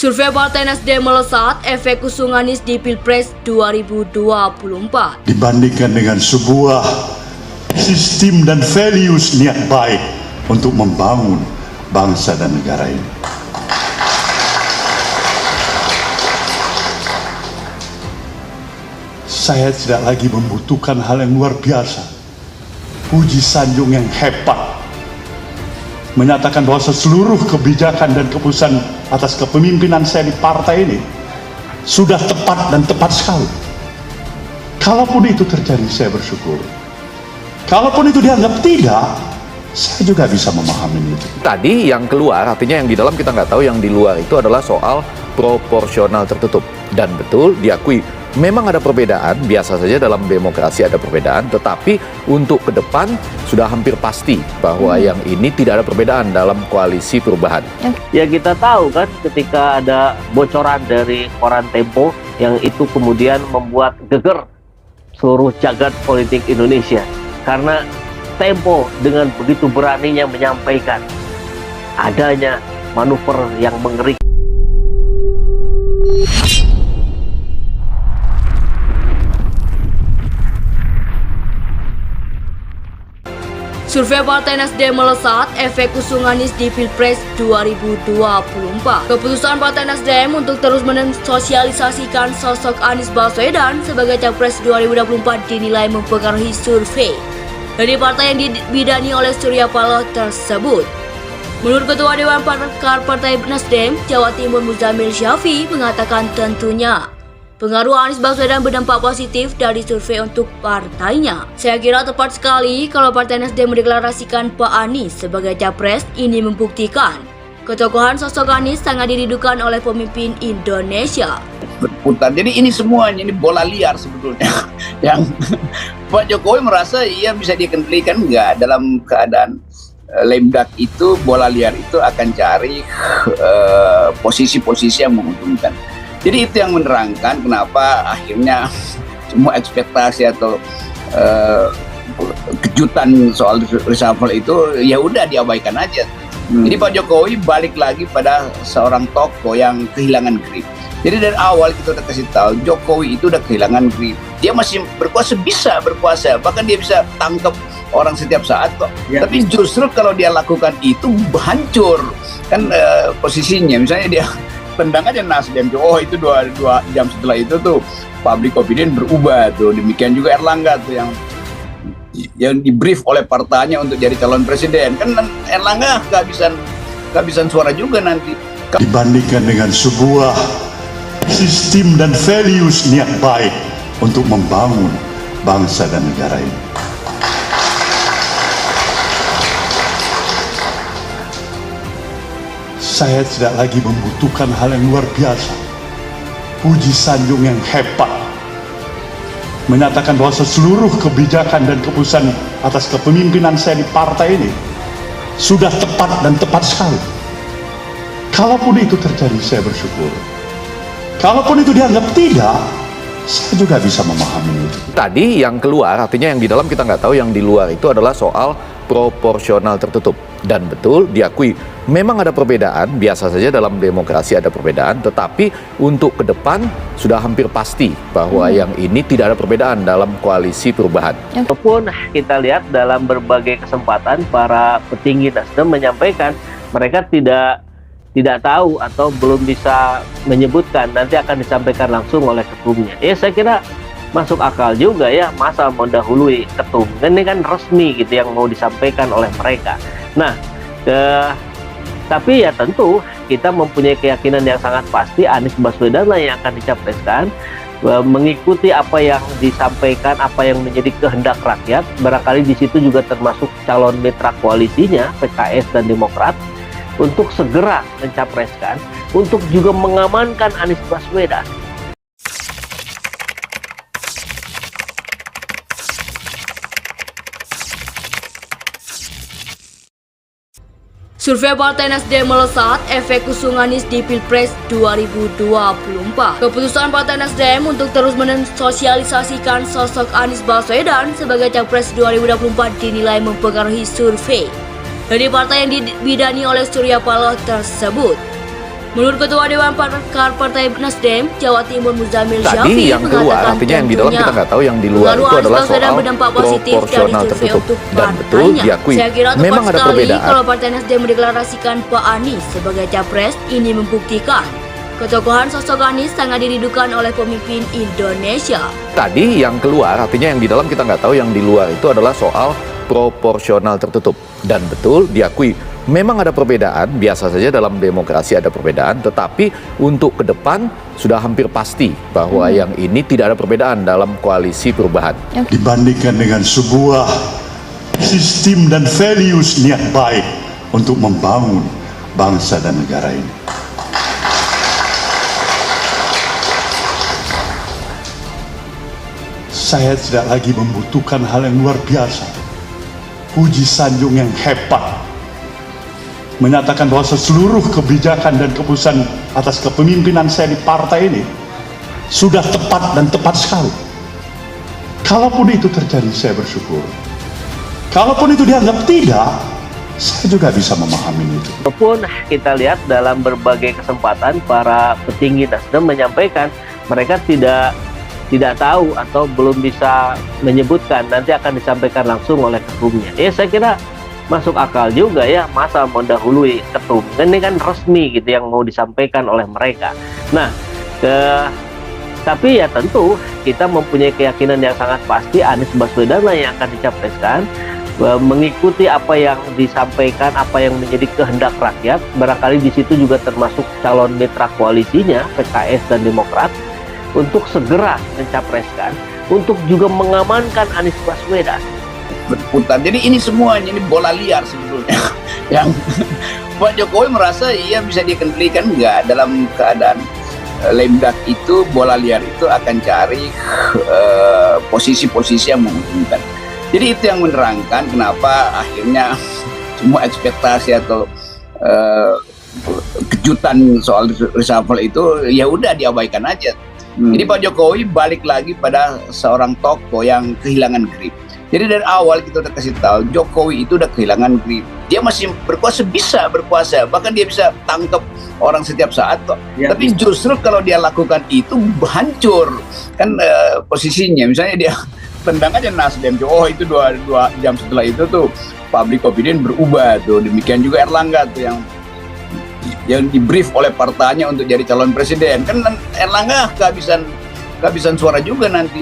Survei Partai Nasdem melesat efek usung Anies di Pilpres 2024. Dibandingkan dengan sebuah sistem dan values niat baik untuk membangun bangsa dan negara ini. Saya tidak lagi membutuhkan hal yang luar biasa, puji sanjung yang hebat, menyatakan bahwa seluruh kebijakan dan keputusan atas kepemimpinan saya di partai ini sudah tepat dan tepat sekali. Kalaupun itu terjadi, saya bersyukur. Kalaupun itu dianggap tidak, saya juga bisa memahami itu. Tadi yang keluar, artinya yang di dalam kita nggak tahu, yang di luar itu adalah soal proporsional tertutup. Dan betul diakui, memang ada perbedaan, biasa saja dalam demokrasi ada perbedaan, tetapi untuk ke depan sudah hampir pasti bahwa yang ini tidak ada perbedaan dalam koalisi perubahan. Ya kita tahu kan ketika ada bocoran dari koran Tempo yang itu kemudian membuat geger seluruh jagat politik Indonesia. Karena Tempo dengan begitu beraninya menyampaikan adanya manuver yang mengerikan. Survei Partai Nasdem melesat efek usung Anies di Pilpres 2024. Keputusan Partai Nasdem untuk terus mensosialisasikan sosok Anies Baswedan sebagai Capres 2024 dinilai mempengaruhi survei dari partai yang dibidani oleh Surya Paloh tersebut. Menurut Ketua Dewan Pakar Partai Nasdem Jawa Timur Muzamil Syafie mengatakan tentunya pengaruh Anies Baswedan berdampak positif dari survei untuk partainya. Saya kira tepat sekali kalau Partai Nasdem mendeklarasikan Pak Anies sebagai Capres. Ini membuktikan ketokohan sosok Anies sangat dirindukan oleh pemimpin Indonesia. Berputar. Jadi ini semuanya ini bola liar sebetulnya. Yang Pak Jokowi merasa ia bisa dikendalikan enggak dalam keadaan lemdak itu, bola liar itu akan cari posisi-posisi yang menguntungkan. Jadi itu yang menerangkan kenapa akhirnya semua ekspektasi atau kejutan soal reshuffle itu ya udah diabaikan aja. Jadi Pak Jokowi balik lagi pada seorang tokoh yang kehilangan grip. Jadi dari awal kita udah kasih tahu Jokowi itu udah kehilangan grip. Dia masih berkuasa, bisa berkuasa, bahkan dia bisa tangkap orang setiap saat kok. Ya. Tapi justru kalau dia lakukan itu hancur kan posisinya. Misalnya dia tendang aja Nasdem tuh, oh itu dua jam setelah itu tuh public opinion berubah tuh. Demikian juga Erlangga tuh yang di brief oleh partainya untuk jadi calon presiden. Kan Erlangga kehabisan suara juga nanti. Dibandingkan dengan sebuah sistem dan values niat baik untuk membangun bangsa dan negara ini. Saya tidak lagi membutuhkan hal yang luar biasa, puji sanjung yang hebat, menyatakan bahwa seluruh kebijakan dan keputusan atas kepemimpinan saya di partai ini sudah tepat dan tepat sekali. Kalaupun itu terjadi, saya bersyukur. Kalaupun itu dianggap tidak, saya juga bisa memahami itu. Tadi yang keluar, artinya yang di dalam kita nggak tahu, yang di luar itu adalah soal proporsional tertutup. Dan betul diakui, memang ada perbedaan, biasa saja dalam demokrasi ada perbedaan, tetapi untuk ke depan sudah hampir pasti bahwa yang ini tidak ada perbedaan dalam koalisi perubahan. Walaupun kita lihat dalam berbagai kesempatan para petinggi Nasdem menyampaikan mereka tidak tahu atau belum bisa menyebutkan, nanti akan disampaikan langsung oleh ketumnya. Ya saya kira masuk akal juga ya, masa mendahului ketum, ini kan resmi gitu yang mau disampaikan oleh mereka. Nah, tapi ya tentu kita mempunyai keyakinan yang sangat pasti Anies Baswedan lah yang akan dicapreskan, mengikuti apa yang disampaikan, apa yang menjadi kehendak rakyat. Barangkali di situ juga termasuk calon mitra koalisinya PKS dan Demokrat untuk segera mencapreskan, untuk juga mengamankan Anies Baswedan. Survei Partai Nasdem melesat efek usung Anies di Pilpres 2024. Keputusan Partai Nasdem untuk terus mensosialisasikan sosok Anies Baswedan sebagai Capres 2024 dinilai mempengaruhi survei dari partai yang dibidani oleh Surya Paloh tersebut. Menurut Ketua Dewan Pakar Partai Nasdem Jawa Timur Muzamil Tadi Syafi'i yang keluar, mengatakan artinya yang di dalam kita nggak tahu, yang di luar pengaruh itu Anies adalah Baswedan soal berdampak positif dari proporsional survei tertutup. untuk Dan betul partainya. diakui, Saya kira tepat memang ada sekali perbedaan. kalau Partai Nasdem mendeklarasikan Pak Anies sebagai capres. Ini membuktikan ketokohan sosok Anies sangat dirindukan oleh pemimpin Indonesia. Tadi yang keluar, artinya yang di dalam kita nggak tahu, yang di luar itu adalah soal proporsional tertutup. Dan betul diakui, memang ada perbedaan, biasa saja dalam demokrasi ada perbedaan, tetapi untuk ke depan sudah hampir pasti bahwa yang ini tidak ada perbedaan dalam koalisi perubahan. Dibandingkan dengan sebuah sistem dan values niat baik untuk membangun bangsa dan negara ini. Saya tidak lagi membutuhkan hal yang luar biasa, puji sanjung yang hebat, menyatakan bahwa seluruh kebijakan dan keputusan atas kepemimpinan saya di partai ini sudah tepat dan tepat sekali. Kalaupun itu terjadi, saya bersyukur. Kalaupun itu dianggap tidak, saya juga bisa memahami itu. Walaupun kita lihat dalam berbagai kesempatan para petinggi Nasdem menyampaikan mereka tidak tahu atau belum bisa menyebutkan, nanti akan disampaikan langsung oleh ketumnya. Ya saya kira masuk akal juga ya, masa mendahului ketum, ini kan resmi gitu yang mau disampaikan oleh mereka. Nah, tapi ya tentu kita mempunyai keyakinan yang sangat pasti Anies Baswedan lah yang akan dicapreskan, mengikuti apa yang disampaikan, apa yang menjadi kehendak rakyat. Barangkali di situ juga termasuk calon mitra koalisinya PKS dan Demokrat untuk segera mencapreskan, untuk juga mengamankan Anies Baswedan. Berputar. Jadi ini semuanya ini bola liar sebetulnya. Yang Pak Jokowi merasa ia bisa dikendalikan enggak dalam keadaan lemdak itu, bola liar itu akan cari posisi-posisi yang menguntungkan. Jadi itu yang menerangkan kenapa akhirnya semua ekspektasi atau kejutan soal reshuffle itu ya udah diabaikan aja. Jadi Pak Jokowi balik lagi pada seorang tokoh yang kehilangan grip. Jadi dari awal kita udah kasih tahu Jokowi itu udah kehilangan grip. Dia masih berkuasa, bisa berkuasa, bahkan dia bisa tangkap orang setiap saat kok. Ya, tapi justru kalau dia lakukan itu hancur kan posisinya. Misalnya dia tendang aja Nasdem, oh itu dua jam setelah itu tuh public opinion berubah tuh. Demikian juga Erlangga tuh yang di-brief oleh partainya untuk jadi calon presiden. Kan Erlangga kehabisan suara juga nanti.